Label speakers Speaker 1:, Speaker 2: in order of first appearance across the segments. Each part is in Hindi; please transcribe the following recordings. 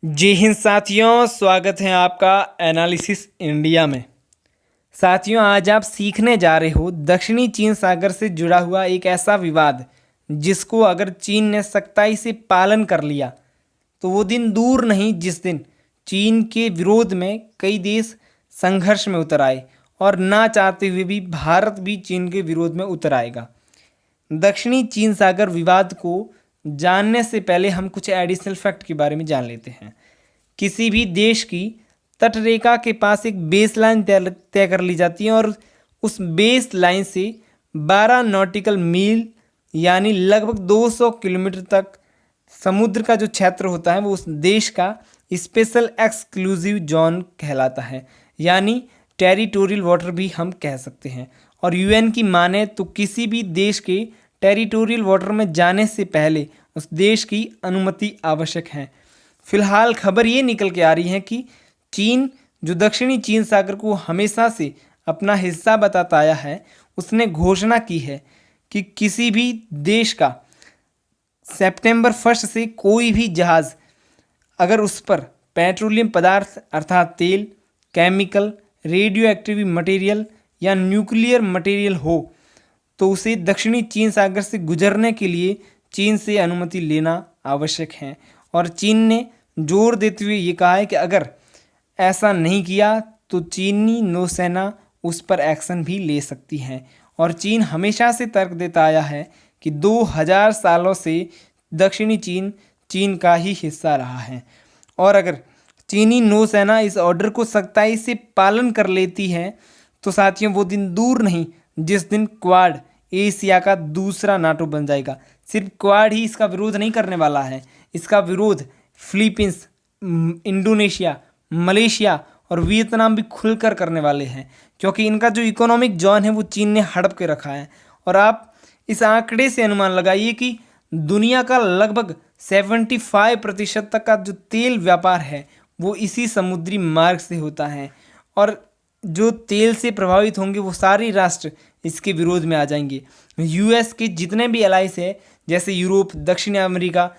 Speaker 1: जय हिंद साथियों, स्वागत है आपका एनालिसिस इंडिया में। साथियों, आज आप सीखने जा रहे हो दक्षिणी चीन सागर से जुड़ा हुआ एक ऐसा विवाद जिसको अगर चीन ने सख्ताई से पालन कर लिया तो वो दिन दूर नहीं जिस दिन चीन के विरोध में कई देश संघर्ष में उतर आए और ना चाहते हुए भी भारत भी चीन के विरोध में उतर आएगा। दक्षिणी चीन सागर विवाद को जानने से पहले हम कुछ एडिशनल फैक्ट के बारे में जान लेते हैं। किसी भी देश की तटरेखा के पास एक बेस लाइन तय कर ली जाती है और उस बेस लाइन से 12 नॉटिकल मील यानी लगभग 200 किलोमीटर तक समुद्र का जो क्षेत्र होता है वो उस देश का स्पेशल एक्सक्लूसिव जोन कहलाता है, यानी टेरिटोरियल वाटर भी हम कह सकते हैं। और यूएन की माने तो किसी भी देश के टेरिटोरियल वाटर में जाने से पहले उस देश की अनुमति आवश्यक है। फिलहाल खबर ये निकल के आ रही है कि चीन, जो दक्षिणी चीन सागर को हमेशा से अपना हिस्सा बताता आया है, उसने घोषणा की है कि किसी भी देश का सितंबर 1 से कोई भी जहाज़ अगर उस पर पेट्रोलियम पदार्थ अर्थात तेल, केमिकल, रेडियो एक्टिव मटेरियल या न्यूक्लियर मटेरियल हो तो उसे दक्षिणी चीन सागर से गुजरने के लिए चीन से अनुमति लेना आवश्यक है। और चीन ने जोर देते हुए ये कहा है कि अगर ऐसा नहीं किया तो चीनी नौसेना उस पर एक्शन भी ले सकती है। और चीन हमेशा से तर्क देता आया है कि 2000 सालों से दक्षिणी चीन चीन का ही हिस्सा रहा है और अगर चीनी नौसेना इस ऑर्डर को सख्ताई से पालन कर लेती है तो साथियों वो दिन दूर नहीं जिस दिन क्वाड एशिया का दूसरा नाटो बन जाएगा। सिर्फ क्वाड ही इसका विरोध नहीं करने वाला है, इसका विरोध फिलीपींस, इंडोनेशिया, मलेशिया और वियतनाम भी खुलकर करने वाले हैं, क्योंकि इनका जो इकोनॉमिक जोन है वो चीन ने हड़प के रखा है। और आप इस आंकड़े से अनुमान लगाइए कि दुनिया का लगभग 75% तक का जो तेल व्यापार है वो इसी समुद्री मार्ग से होता है और जो तेल से प्रभावित होंगे वो सारे राष्ट्र इसके विरोध में आ जाएंगे। यूएस के जितने भी एलाइस है जैसे यूरोप, दक्षिण अमेरिका,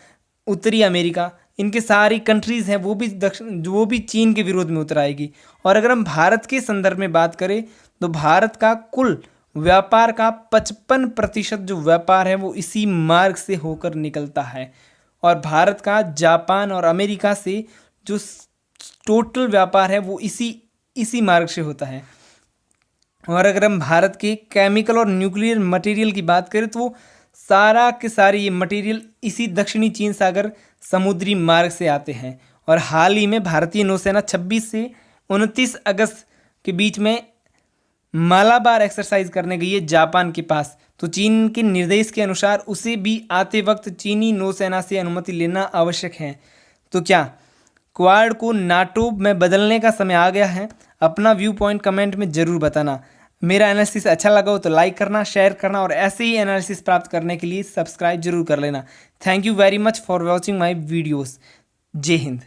Speaker 1: उत्तरी अमेरिका, इनके सारी कंट्रीज़ हैं वो भी चीन के विरोध में उतर आएगी। और अगर हम भारत के संदर्भ में बात करें तो भारत का कुल व्यापार का 55% जो व्यापार है वो इसी मार्ग से होकर निकलता है और भारत का जापान और अमेरिका से जो टोटल व्यापार है वो इसी मार्ग से होता है। और अगर हम भारत के केमिकल और न्यूक्लियर मटेरियल की बात करें तो वो सारा के सारे ये मटेरियल इसी दक्षिणी चीन सागर समुद्री मार्ग से आते हैं। और हाल ही में भारतीय नौसेना 26 से 29 अगस्त के बीच में मालाबार एक्सरसाइज करने गई है जापान के पास, तो चीन के निर्देश के अनुसार उसे भी आते वक्त चीनी नौसेना से अनुमति लेना आवश्यक है। तो क्या क्वाड को नाटो में बदलने का समय आ गया है? अपना व्यू पॉइंट कमेंट में ज़रूर बताना। मेरा एनालिसिस अच्छा लगा हो तो लाइक करना, शेयर करना और ऐसे ही एनालिसिस प्राप्त करने के लिए सब्सक्राइब जरूर कर लेना। Thank you very much for watching my videos. जय हिंद।